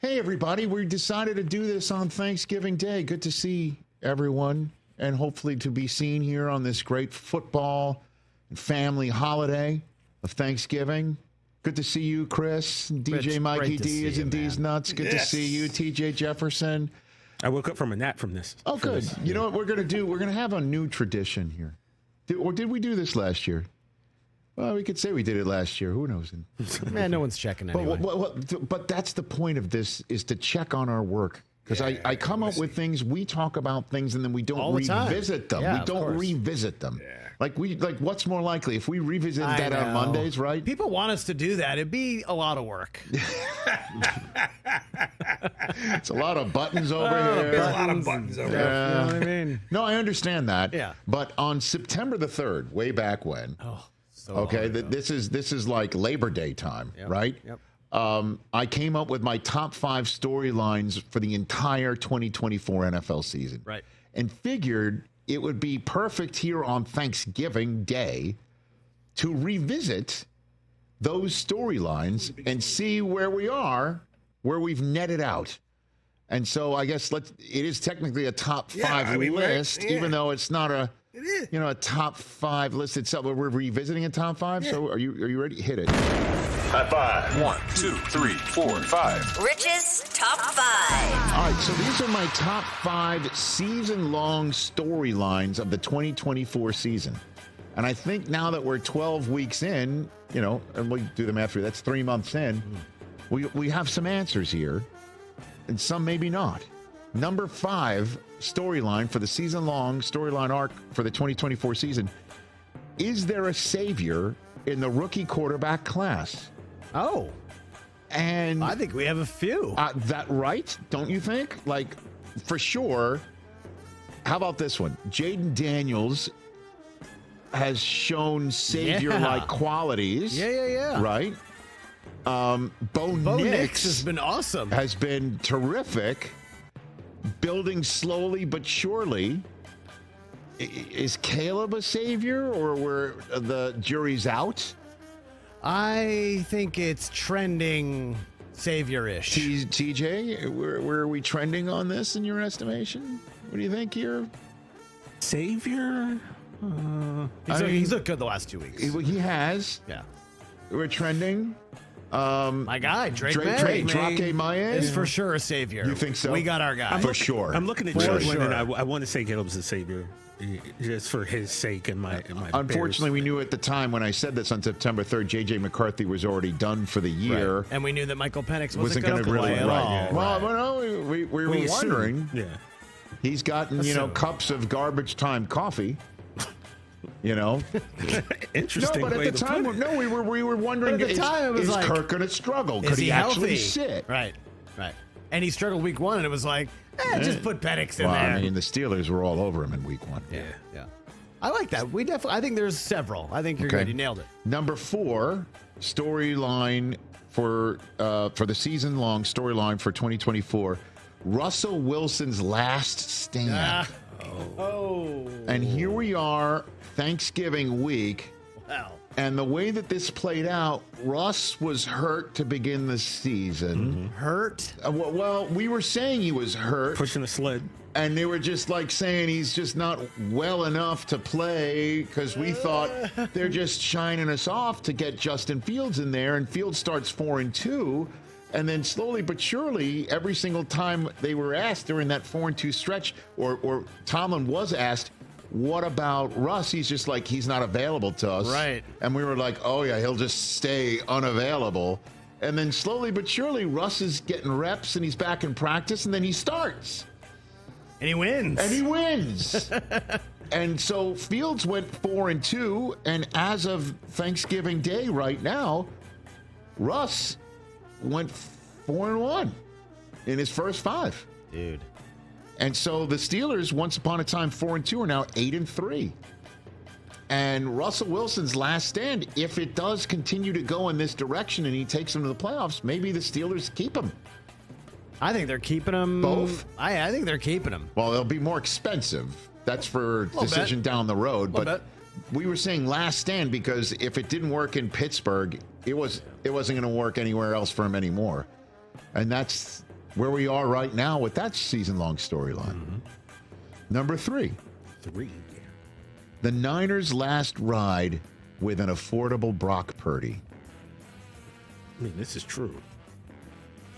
Hey, everybody. We decided to do this on Thanksgiving Day. Good to see everyone, and hopefully to be seen here on this great football and family holiday of Thanksgiving. Good to see you, Chris. DJ Rich, Mikey D is in D's Nuts. Good to see you, TJ Jefferson. I woke up from a nap from this. Oh, good. You know what we're going to do? We're going to have a new tradition here. Did we do this last year? Well, we could say we did it last year. Who knows? Man, no one's checking anyway. But that's the point of this, is to check on our work. Because I come up with things, we talk about things, and then we don't revisit them. Yeah, we don't revisit them. Yeah. Like what's more likely if we revisit that on Mondays, right? People want us to do that. It'd be a lot of work. It's a lot of buttons over here. There's a lot of buttons over here. You know what I mean? No, I understand that. Yeah. But on September the 3rd, way back when. Oh, so okay, this is like Labor Day time, right? Yep. I came up with my top 5 storylines for the entire 2024 NFL season. Right. And figured it would be perfect here on Thanksgiving Day to revisit those storylines and see where we are, where we've netted out. And so I guess it is technically a top 5 list, even though it's not a top 5 list itself. We're revisiting a top 5. So are you ready? Hit it. High five. 1, 2, 3, 4, 5. Rich's Top 5. All right, so these are my top 5 season-long storylines of the 2024 season. And I think now that we're 12 weeks in, and we do the math, that's 3 months in, we have some answers here, and some maybe not. Number 5 storyline for the season-long storyline arc for the 2024 season. Is there a savior in the rookie quarterback class? Oh. And I think we have a few. That right? Don't you think? Like, for sure. How about this one? Jaden Daniels has shown savior-like qualities. Yeah. Right? Bo Nix has been awesome. Has been terrific. Building slowly but surely. Is Caleb a savior, or where the jury's out? I think it's trending savior-ish. TJ, where are we trending on this in your estimation? What do you think here? Savior? He's looked good the last 2 weeks. He has. Yeah. We're trending. My guy, Drake May. Drake May is for sure a savior. You think so? We got our guy. For sure. I'm looking at Jalen, and I want to say Caleb's a savior. Just for his sake and my Unfortunately, Bears. we knew at the time when I said this on September 3rd, J.J. McCarthy was already done for the year. Right. And we knew that Michael Penix wasn't going to play at all. Yeah. Well, we were wondering. Yeah. He's gotten, cups of garbage time coffee. Interesting. No, but at the time, we were wondering, at the time, it was is like, Kirk going to struggle? Could he healthy? actually sit? Right. And he struggled week 1, and it was like, just put Penix in there. I mean, the Steelers were all over him in week 1. Yeah. I like that. I think there's several. I think you're good. You nailed it. Number 4 storyline for the season-long storyline for 2024. Russell Wilson's last stand. And here we are, Thanksgiving week. Wow. And the way that this played out, Russ was hurt to begin the season. Mm-hmm. Hurt? Well, we were saying he was hurt. Pushing a sled. And they were just like saying he's just not well enough to play, because we thought they're just shining us off to get Justin Fields in there. And Fields starts 4-2. And then slowly but surely, every single time they were asked during that 4-2 stretch, or Tomlin was asked, what about Russ? He's just like, he's not available to us. Right. And we were like, oh, yeah, he'll just stay unavailable. And then slowly but surely, Russ is getting reps, and he's back in practice, and then he starts. And he wins. And so Fields went 4-2, and as of Thanksgiving Day right now, Russ went 4-1 in his first 5. Dude. And so the Steelers, once upon a time 4-2, are now 8-3. And Russell Wilson's last stand, if it does continue to go in this direction and he takes them to the playoffs, maybe the Steelers keep him. I think they're keeping him. Both? I think they're keeping him. Well, they'll be more expensive. That's for decision down the road. But we were saying last stand because if it didn't work in Pittsburgh, it wasn't going to work anywhere else for him anymore. And that's where we are right now with that season-long storyline. Number 3. 3. The Niners' last ride with an affordable Brock Purdy. I mean, this is true.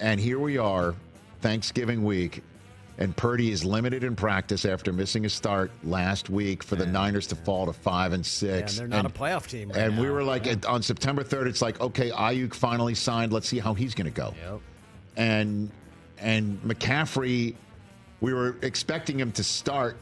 And here we are, Thanksgiving week, and Purdy is limited in practice after missing a start last week for the Niners to fall to 5-6. Yeah, and they're not a playoff team right And now. we were like, on September 3rd, it's like, okay, Ayuk finally signed. Let's see how he's going to go. Yep. And McCaffrey, we were expecting him to start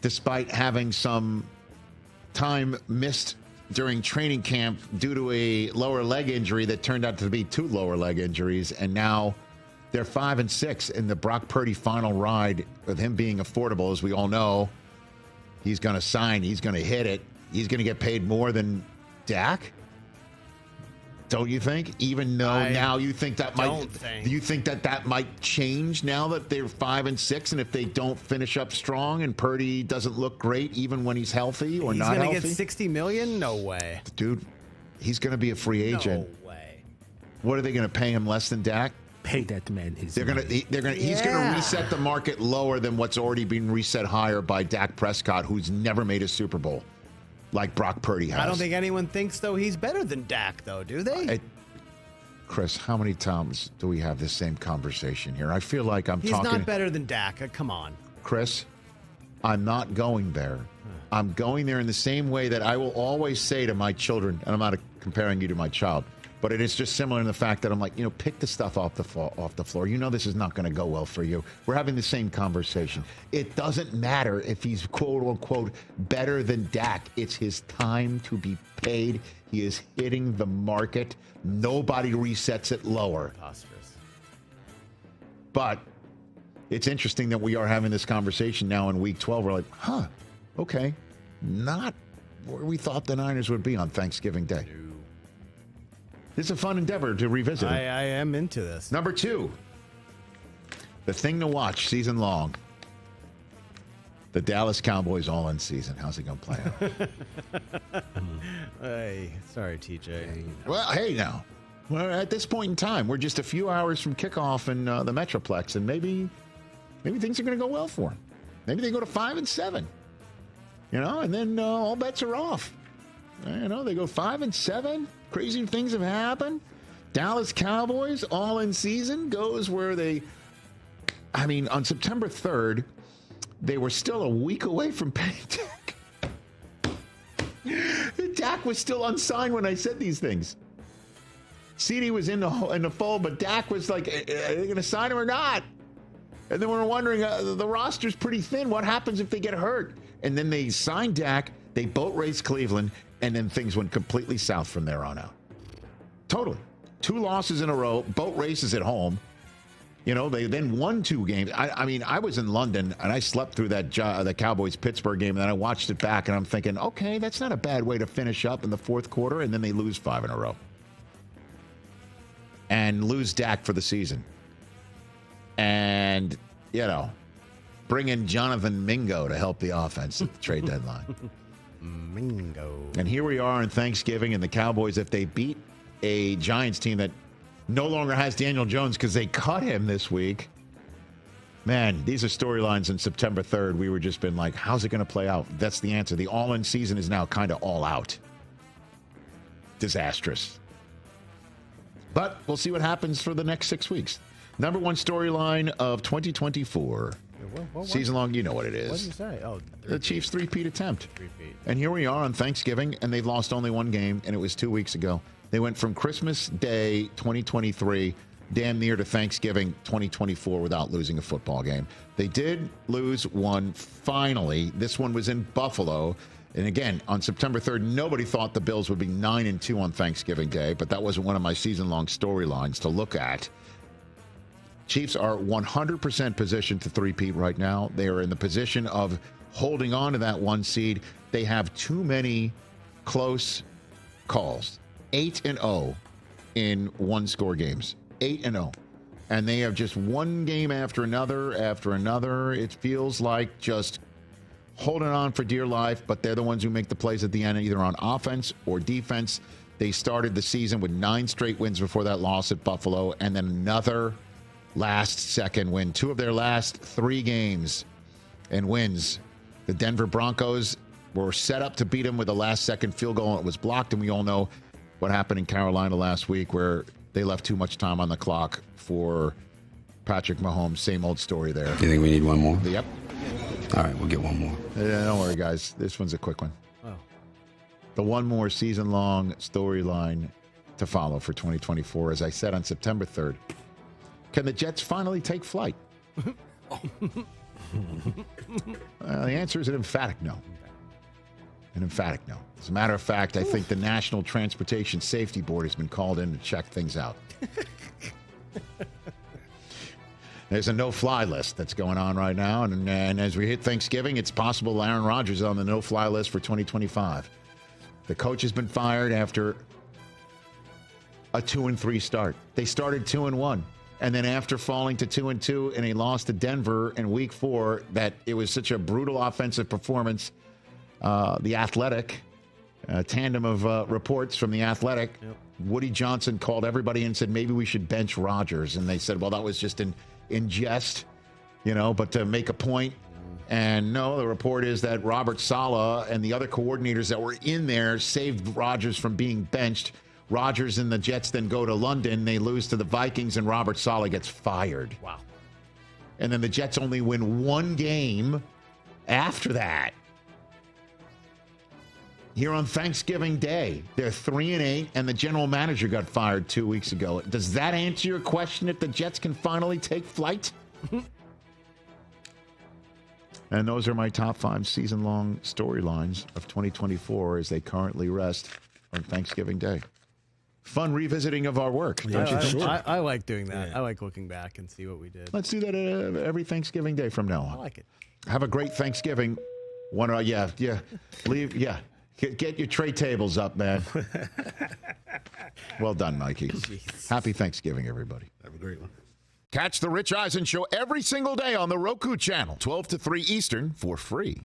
despite having some time missed during training camp due to a lower leg injury that turned out to be 2 lower leg injuries. And now they're 5-6 in the Brock Purdy final ride with him being affordable. As we all know, he's going to sign. He's going to hit it. He's going to get paid more than Dak. Don't you think? Even though now you think that do you think that might change now that they're 5-6, and if they don't finish up strong and Purdy doesn't look great even when he's healthy or not healthy? He's going to get $60 million? No way. Dude, he's going to be a free agent. No way. What are they going to pay him less than Dak? Pay that man his He's going to reset the market lower than what's already been reset higher by Dak Prescott, who's never made a Super Bowl like Brock Purdy has. I don't think anyone thinks, though, he's better than Dak, though, do they? Chris, how many times do we have this same conversation here? I feel like He's not better than Dak. Come on. Chris, I'm not going there. I'm going there in the same way that I will always say to my children, and I'm not comparing you to my child, but it is just similar in the fact that I'm like, pick the stuff off the floor. You know this is not going to go well for you. We're having the same conversation. It doesn't matter if he's quote-unquote better than Dak. It's his time to be paid. He is hitting the market. Nobody resets it lower. Preposterous. But it's interesting that we are having this conversation now in Week 12. We're like, okay, not where we thought the Niners would be on Thanksgiving Day. It's a fun endeavor to revisit it. I am into this. Number 2, the thing to watch season long. The Dallas Cowboys all in season. How's it going to play out? Hey, sorry, TJ. Well, hey now. Well, at this point in time, we're just a few hours from kickoff in the Metroplex, and maybe things are going to go well for them. Maybe they go to 5-7. And then all bets are off. They go 5-7. Crazy things have happened. Dallas Cowboys all in season goes where on September 3rd, they were still a week away from paying Dak. Dak was still unsigned when I said these things. CD was in the fold, but Dak was like, are they going to sign him or not? And then we were wondering, the roster's pretty thin. What happens if they get hurt? And then they signed Dak, they boat raced Cleveland, and then things went completely south from there on out. Totally. 2 losses in a row, boat races at home. They then won 2 games. I was in London, and I slept through the Cowboys-Pittsburgh game, and then I watched it back, and I'm thinking, okay, that's not a bad way to finish up in the fourth quarter, and then they lose 5 in a row. And lose Dak for the season. And, bring in Jonathan Mingo to help the offense at the trade deadline. Mingo. And here we are on Thanksgiving, and the Cowboys, if they beat a Giants team that no longer has Daniel Jones because they cut him this week, man, these are storylines on September 3rd. We were just been like, how's it going to play out? That's the answer. The all-in season is now kind of all out. Disastrous. But we'll see what happens for the next 6 weeks. Number 1 storyline of 2024. What? Season long, you know what it is. What did you say? Oh, The Chiefs' three-peat attempt. Three-peat. And here we are on Thanksgiving, and they've lost only 1 game, and it was 2 weeks ago. They went from Christmas Day 2023 damn near to Thanksgiving 2024 without losing a football game. They did lose one finally. This one was in Buffalo. And again, on September 3rd, nobody thought the Bills would be 9-2 on Thanksgiving Day, but that wasn't one of my season-long storylines to look at. Chiefs are 100% positioned to three-peat right now. They are in the position of holding on to that 1 seed. They have too many close calls. 8-0 in 1-score games. 8-0. And they have just 1 game after another. It feels like just holding on for dear life, but they're the ones who make the plays at the end, either on offense or defense. They started the season with 9 straight wins before that loss at Buffalo, and then another last-second win. 2 of their last 3 games and wins. The Denver Broncos were set up to beat them with a last-second field goal, and it was blocked, and we all know what happened in Carolina last week where they left too much time on the clock for Patrick Mahomes. Same old story there. You think we need one more? Yep. All right, we'll get one more. Don't worry, guys. This one's a quick one. Oh. The one more season-long storyline to follow for 2024, as I said on September 3rd. Can the Jets finally take flight? The answer is an emphatic no. An emphatic no. As a matter of fact, I think the National Transportation Safety Board has been called in to check things out. There's a no-fly list that's going on right now, and as we hit Thanksgiving, it's possible Aaron Rodgers is on the no-fly list for 2025. The coach has been fired after a 2-3 start. They started 2-1, and then after falling to 2-2 and a loss to Denver in Week 4, that it was such a brutal offensive performance. The Athletic, a tandem of reports from The Athletic, Woody Johnson called everybody and said maybe we should bench Rodgers, and they said, well, that was just in jest, but to make a point. And no, the report is that Robert Saleh and the other coordinators that were in there saved Rodgers from being benched. Rodgers and the Jets then go to London. They lose to the Vikings, and Robert Saleh gets fired. Wow. And then the Jets only win 1 game after that. Here on Thanksgiving Day, they're 3-8, and the general manager got fired 2 weeks ago. Does that answer your question if the Jets can finally take flight? And those are my top 5 season-long storylines of 2024 as they currently rest on Thanksgiving Day. Fun revisiting of our work, don't you think? I like doing that. I like looking back and see what we did. Let's do that every Thanksgiving Day from now on. I like it. Have a great Thanksgiving. Get your tray tables up, man. Well done, Mikey. Jeez. Happy Thanksgiving, everybody. Have a great one. Catch the Rich Eisen Show every single day on the Roku Channel, 12 to 3 Eastern, for free.